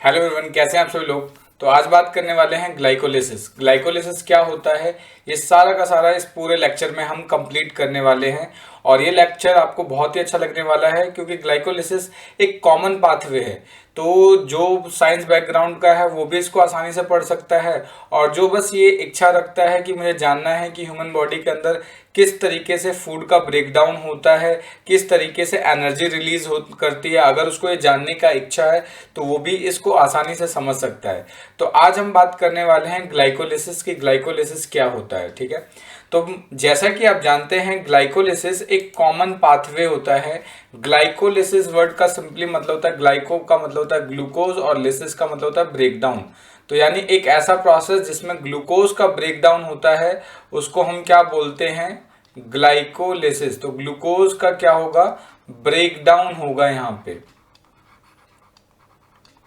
Hello everyone, कैसे हैं आप सभी लोग। तो आज बात करने वाले हैं ग्लाइकोलिसिस। ग्लाइकोलिसिस क्या होता है, ये सारा का सारा इस पूरे लेक्चर में हम कंप्लीट करने वाले हैं। और ये लेक्चर आपको बहुत ही अच्छा लगने वाला है क्योंकि ग्लाइकोलिसिस एक कॉमन पाथवे है। तो जो साइंस बैकग्राउंड का है वो भी इसको आसानी से पढ़ सकता है, और जो बस ये इच्छा रखता है कि मुझे जानना है कि ह्यूमन बॉडी के अंदर किस तरीके से फूड का ब्रेकडाउन होता है, किस तरीके से एनर्जी रिलीज हो करती है, अगर उसको ये जानने का इच्छा है तो वो भी इसको आसानी से समझ सकता है। तो आज हम बात करने वाले हैं ग्लाइकोलिसिस की। ग्लाइकोलिसिस क्या होता है, ठीक है। तो जैसा कि आप जानते हैं, ग्लाइकोलिसिस एक कॉमन पाथवे होता है। ग्लाइकोलिसिस वर्ड का सिंपली मतलब होता है, ग्लाइको का मतलब होता है ग्लूकोज और लिसिस का मतलब होता है ब्रेकडाउन। तो यानी एक ऐसा प्रोसेस जिसमें ग्लूकोज का ब्रेकडाउन होता है उसको हम क्या बोलते हैं, ग्लाइकोलिसिस। तो ग्लूकोज का क्या होगा, ब्रेकडाउन होगा यहाँ पे।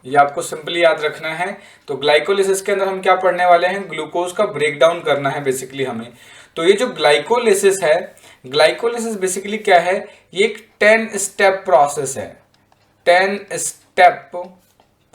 ये आपको सिंपली याद रखना है। तो ग्लाइकोलिसिस के अंदर हम क्या पढ़ने वाले हैं, ग्लूकोज का ब्रेकडाउन करना है बेसिकली हमें। तो ये जो ग्लाइकोलिसिस है, ग्लाइकोलिसिस बेसिकली क्या है, ये एक 10 स्टेप प्रोसेस है। 10 स्टेप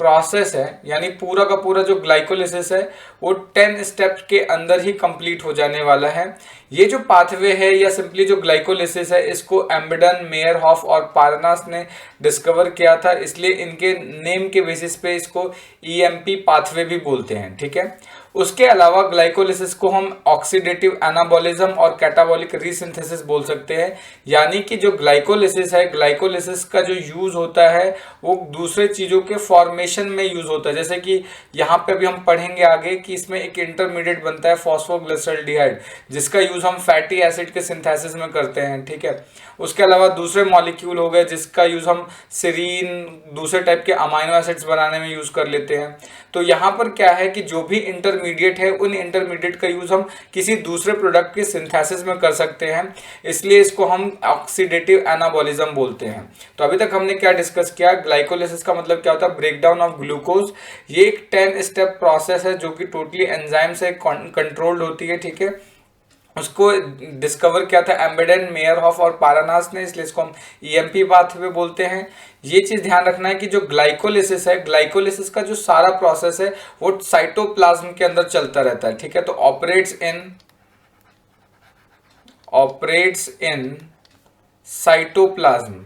प्रोसेस है, यानी पूरा का पूरा जो ग्लाइकोलिसिस है वो 10 स्टेप्स के अंदर ही कंप्लीट हो जाने वाला है। ये जो पाथवे है या सिंपली जो ग्लाइकोलिसिस है, इसको एम्बेडन, मेयरहॉफ और पारनास ने डिस्कवर किया था, इसलिए इनके नेम के बेसिस पे इसको ईएमपी पाथवे भी बोलते हैं, ठीक है। उसके अलावा ग्लाइकोलिसिस को हम ऑक्सीडेटिव एनाबॉलिज्म और कैटाबॉलिक रीसिंथेसिस बोल सकते हैं। यानी कि जो ग्लाइकोलिसिस है, ग्लाइकोलिसिस का जो यूज होता है वो दूसरे चीजों के फॉर्मेशन में यूज होता है। जैसे कि यहाँ पे अभी हम पढ़ेंगे आगे कि इसमें एक इंटरमीडिएट बनता है फॉस्फोग्लिसरॉल्डिहाइड, जिसका यूज हम फैटी एसिड के सिंथेसिस में करते हैं, ठीक है। उसके अलावा दूसरे मॉलिक्यूल हो गए जिसका यूज हम सेरीन, दूसरे टाइप के अमाइनो एसिड्स बनाने में यूज कर लेते हैं। तो यहाँ पर क्या है कि जो भी इंटरमीडिएट है, उन इंटरमीडिएट का यूज हम किसी दूसरे प्रोडक्ट के सिंथेसिस में कर सकते हैं, इसलिए इसको हम ऑक्सीडेटिव एनाबॉलिज्म बोलते हैं। तो अभी तक हमने क्या डिस्कस किया, ग्लाइकोलिसिस का मतलब क्या होता है, ब्रेकडाउन ऑफ ग्लूकोज। ये एक 10 स्टेप प्रोसेस है जो कि टोटली एंजाइम से कंट्रोल्ड होती है, ठीक है। उसको डिस्कवर किया था एम्बेडन, मेयरहॉफ और पारानास ने, इसलिए इसको हम ईएमपी पाथवे बोलते हैं। ये चीज ध्यान रखना है कि जो ग्लाइकोलिसिस है, ग्लाइकोलिसिस का जो सारा प्रोसेस है वो साइटोप्लाज्म के अंदर चलता रहता है, ठीक है। तो ऑपरेट्स इन साइटोप्लाज्म।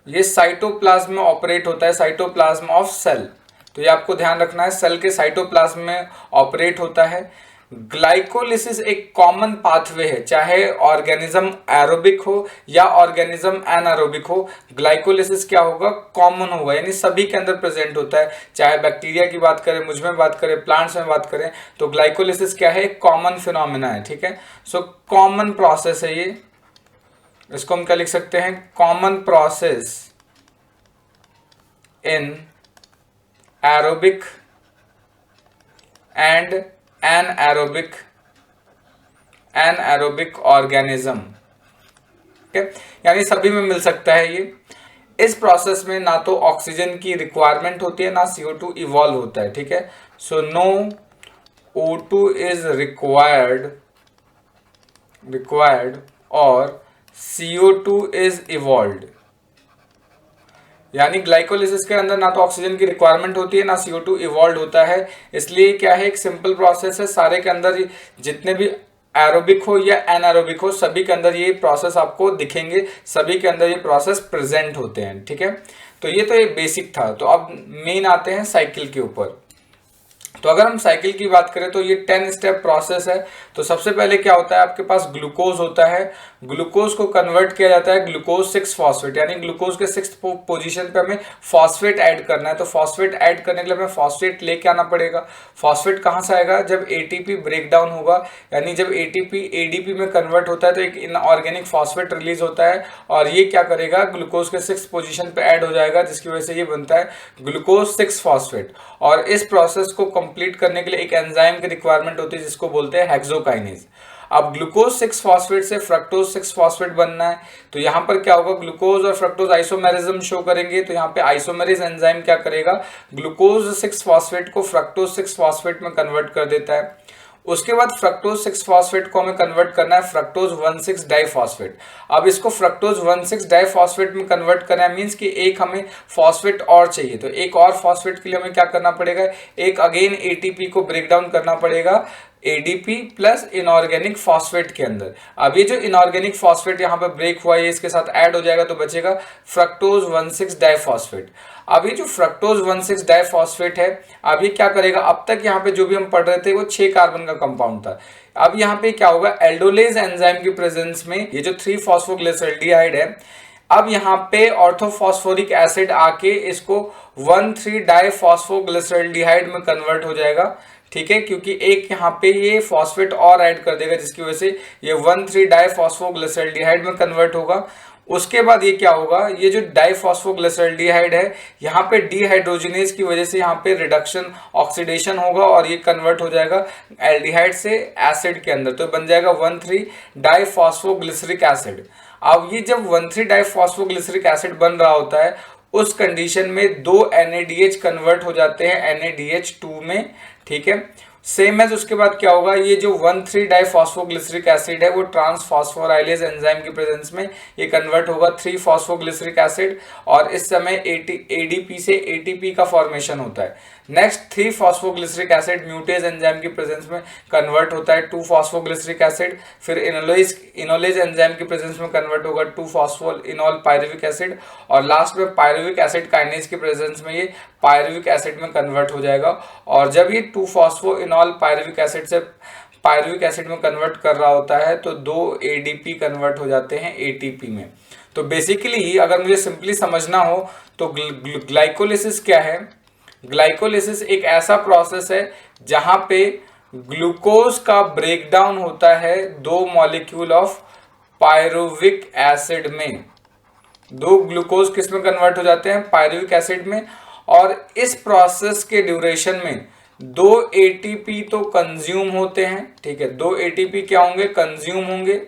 ये साइटोप्लाज्म में ऑपरेट होता है, साइटोप्लाज्म ऑफ सेल। तो ये आपको ध्यान रखना है, सेल के साइटोप्लाज्म में ऑपरेट होता है। ग्लाइकोलिसिस एक कॉमन पाथवे है, चाहे ऑर्गेनिज्म एरोबिक हो या ऑर्गेनिज्म एनारोबिक हो, ग्लाइकोलिसिस क्या होगा, कॉमन होगा, यानी सभी के अंदर प्रेजेंट होता है। चाहे बैक्टीरिया की बात करें, मुझ में बात करें, प्लांट्स में बात करें, तो ग्लाइकोलिसिस क्या है, एक कॉमन फिनोमिना है, ठीक है। सो कॉमन प्रोसेस है ये, इसको हम क्या लिख सकते हैं, common process in aerobic and anaerobic organism, ठीक है। यानी सभी में मिल सकता है ये। इस प्रोसेस में ना तो ऑक्सीजन की रिक्वायरमेंट होती है, ना CO2 इवॉल्व होता है, ठीक है। So no O2 is required और CO2 इज इवॉल्व्ड। यानी ग्लाइकोलिसिस के अंदर ना तो ऑक्सीजन की रिक्वायरमेंट होती है, ना CO2 इवॉल्व होता है। इसलिए क्या है, एक सिंपल प्रोसेस है। सारे के अंदर जितने भी एरोबिक हो या एनारोबिक हो, सभी के अंदर ये प्रोसेस आपको दिखेंगे, सभी के अंदर ये प्रोसेस प्रेजेंट होते हैं, ठीक है। तो ये तो एक बेसिक था। तो अब मेन आते हैं साइकिल के ऊपर। तो अगर हम साइकिल की बात करें तो ये 10 स्टेप प्रोसेस है। तो सबसे पहले क्या होता है, आपके पास ग्लूकोज होता है। ग्लूकोज को कन्वर्ट किया जाता है ग्लूकोज 6 फॉस्फेट, यानी ग्लूकोज के 6th पोजीशन पे हमें फॉस्फेट ऐड करना है। तो फॉस्फेट ऐड करने के लिए हमें फॉस्फेट लेके आना पड़ेगा। फॉस्फेट कहाँ से आएगा, जब एटीपी ब्रेक डाउन होगा, यानी जब एटीपी एडीपी में कन्वर्ट होता है तो एक इनऑर्गेनिक फॉस्फेट रिलीज होता है, और ये क्या करेगा, ग्लूकोज के 6th पोजीशन पे ऐड हो जाएगा, जिसकी वजह से ये बनता है ग्लूकोज 6 फॉस्फेट। और इस प्रोसेस को कंप्लीट करने के लिए एक एंजाइम की रिक्वायरमेंट होती है जिसको बोलते हैं हेक्सोकाइनेज। अब ग्लूकोज 6 फॉस्फेट से फ्रक्टोज 6 फॉस्फेट बनना है। तो यहाँ पर क्या होगा, ग्लूकोज और फ्रक्टोज आइसोमेरिज्म शो करेंगे। तो यहाँ पे आइसोमेरिज एंजाइम क्या करेगा, ग्लूकोज 6 फॉस्फेट को फ्रक्टोज 6 फॉस्फेट में कन्वर्ट कर देता है। उसके बाद फ्रक्टोज 6 फॉस्फेट को हमें कन्वर्ट करना है फ्रक्टोज 1,6 डाइफॉस्फेट। अब इसको फ्रक्टोज 1,6 डाइफॉस्फेट में कन्वर्ट करना है, मींस कि एक हमें फॉस्फेट और चाहिए, तो एक और फॉस्फेट के लिए हमें क्या करना पड़ेगा, एक अगेन एटीपी को ब्रेक डाउन करना पड़ेगा एडीपी प्लस इनऑर्गेनिक फॉस्फेट के अंदर। अब ये जो इनऑर्गेनिक फॉस्फेट यहाँ पे ब्रेक हुआ है इसके साथ ऐड हो जाएगा तो बचेगा फ्रक्टोज 1,6 डाइफॉस्फेट। अब ये जो फ्रक्टोज 1,6 डाइफॉस्फेट है, अब ये क्या करेगा, अब तक यहाँ पे जो भी हम पढ़ रहे थे वो 6 कार्बन का कंपाउंड था। अब यहाँ पे क्या होगा, एल्डोलेज एंजाइम की प्रेजेंस में ये जो 3-फॉस्फोग्लिसरॉल्डिहाइड है, अब यहाँ पे ऑर्थोफॉस्फोरिक एसिड आके इसको 1,3 डाइफॉस्फोग्लिसरॉल्डिहाइड में कन्वर्ट हो जाएगा, ठीक है, क्योंकि एक यहाँ पे ये फॉस्फेट और ऐड कर देगा जिसकी वजह से ये 1,3 डाइफॉस्फोग्लिसरॉल्डिहाइड में कन्वर्ट होगा। उसके बाद ये क्या होगा, ये जो डाइफॉस्फोग्लिसरॉल्डिहाइड है यहाँ पे डीहाइड्रोजिनेज की वजह से यहाँ पे रिडक्शन ऑक्सीडेशन होगा और ये कन्वर्ट हो जाएगा एल्डिहाइड से एसिड के अंदर, तो बन जाएगा 1,3 डाइफॉस्फोग्लिसरिक एसिड। अब ये जब 1,3 डाइफॉस्फोग्लिसरिक एसिड बन रहा होता है उस कंडीशन में 2 NADH कन्वर्ट हो जाते हैं NADH2 में, ठीक है। सेम एज उसके बाद क्या होगा, ये जो 1,3 डाइफॉस्फोग्लिसरिक एसिड है वो ट्रांसफॉस्फोराइलेज एंजाइम की प्रेजेंस में ये कन्वर्ट होगा 3-फॉस्फोग्लिसरिक एसिड और इस समय एडीपी से एटीपी का फॉर्मेशन होता है। नेक्स्ट 3-फॉस्फोग्लिसरिक एसिड म्यूटेज एंजाइम की प्रेजेंस में कन्वर्ट होता है 2-फॉस्फोग्लिसरिक एसिड, फिर इनोलेज एंजाइम की प्रेजेंस में कन्वर्ट होगा 2-फॉस्फोइनोल पायरुविक एसिड और लास्ट में पायरुविक एसिड काइनेज की प्रेजेंस में ये पायरुविक एसिड में कन्वर्ट हो जाएगा। और जब ये 2-फॉस्फोइनोल पायरुविक एसिड से पायरुविक एसिड में कन्वर्ट कर रहा होता है तो 2 ADP कन्वर्ट हो जाते हैं ATP में। तो बेसिकली अगर मुझे सिंपली समझना हो तो ग्लाइकोलिसिस क्या है, ग्लाइकोलिसिस एक ऐसा प्रोसेस है जहां पे ग्लूकोज का ब्रेकडाउन होता है 2 मॉलिक्यूल ऑफ पायरुविक एसिड में। 2 ग्लूकोज किस में कन्वर्ट हो जाते हैं, पायरुविक एसिड में, और इस प्रोसेस के ड्यूरेशन में 2 ATP तो कंज्यूम होते हैं, ठीक है, 2 ATP क्या होंगे, कंज्यूम होंगे।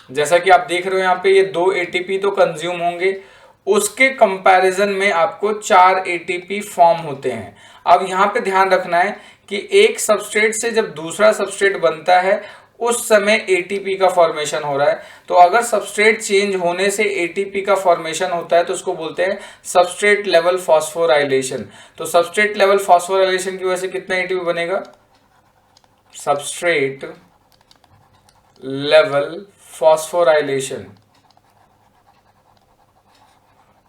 जैसा कि आप देख रहे हो यहाँ पे ये 2 ATP तो कंज्यूम होंगे, उसके कंपैरिजन में आपको 4 ATP फॉर्म होते हैं। अब यहाँ पे ध्यान रखना है कि एक सबस्ट्रेट से जब दूसरा सबस्ट्रेट बनता है उस समय ATP का फॉर्मेशन हो रहा है, तो अगर सबस्ट्रेट चेंज होने से ATP का फॉर्मेशन होता है तो उसको बोलते हैं सबस्ट्रेट लेवल फॉस्फोराइलेशन। तो सबस्ट्रेट लेवल फॉस्फोराइलेशन की वजह से कितना ATP बनेगा, substrate level phosphorylation,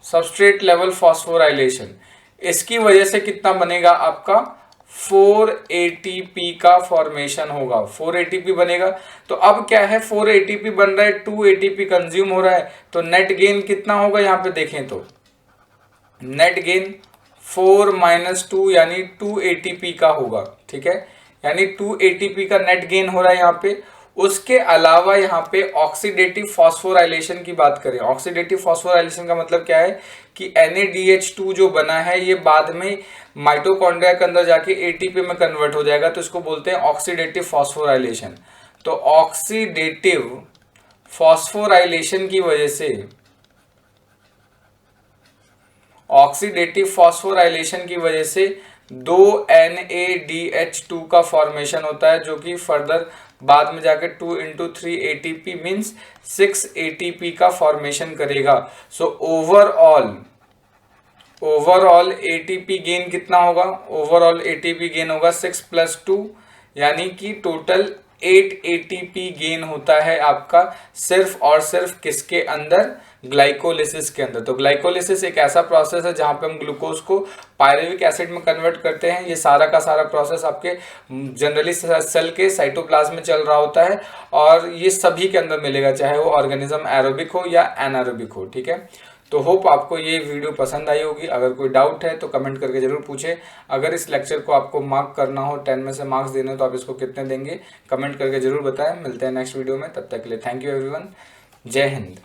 substrate level phosphorylation, इसकी वजह से कितना बनेगा आपका 4 ATP का फॉर्मेशन होगा, 4 ATP बनेगा। तो अब क्या है, 4 ATP बन रहा है, 2 ATP कंज्यूम हो रहा है, तो नेट गेन कितना होगा, यहाँ पे देखें तो नेट गेन 4 - 2 यानी 2 ATP का होगा, ठीक है, यानी 2 ATP का नेट गेन हो रहा है यहाँ पे। उसके अलावा यहाँ पे ऑक्सीडेटिव फॉस्फोराइलेशन की बात करें, ऑक्सीडेटिव फॉस्फोराइलेशन का मतलब क्या है कि NADH2 जो बना है ये बाद में माइटोकॉन्ड्रिया के अंदर जाके ATP में कन्वर्ट हो जाएगा, तो इसको बोलते हैं ऑक्सीडेटिव फॉस्फोराइलेशन। तो ऑक्सीडेटिव फॉस्फोराइलेशन की वजह से, ऑक्सीडेटिव फॉस्फोराइलेशन की वजह से 2 NADH2 का फॉर्मेशन होता है जो कि फर्दर बाद में जाकर 2 × 3 ATP मीन्स 6 ATP का फॉर्मेशन करेगा। सो ओवरऑल ATP गेन कितना होगा, ओवरऑल ATP गेन होगा 6 + 2 यानी कि टोटल 8 ATP गेन होता है आपका सिर्फ और सिर्फ किसके अंदर, ग्लाइकोलिसिस के अंदर। तो ग्लाइकोलिसिस एक ऐसा प्रोसेस है जहां पे हम ग्लूकोज को पायरुविक एसिड में कन्वर्ट करते हैं। ये सारा का सारा प्रोसेस आपके जनरली सेल के साइटोप्लाज्म में चल रहा होता है और ये सभी के अंदर मिलेगा, चाहे वो ऑर्गेनिज्म एरोबिक हो या एनारोबिक हो, ठीक है। तो होप आपको ये वीडियो पसंद आई होगी। अगर कोई डाउट है तो कमेंट करके जरूर पूछें। अगर इस लेक्चर को आपको मार्क करना हो, 10 में से मार्क्स देने, तो आप इसको कितने देंगे कमेंट करके जरूर बताएं। मिलते हैं नेक्स्ट वीडियो में, तब तक के लिए थैंक यू एवरीवन, जय हिंद।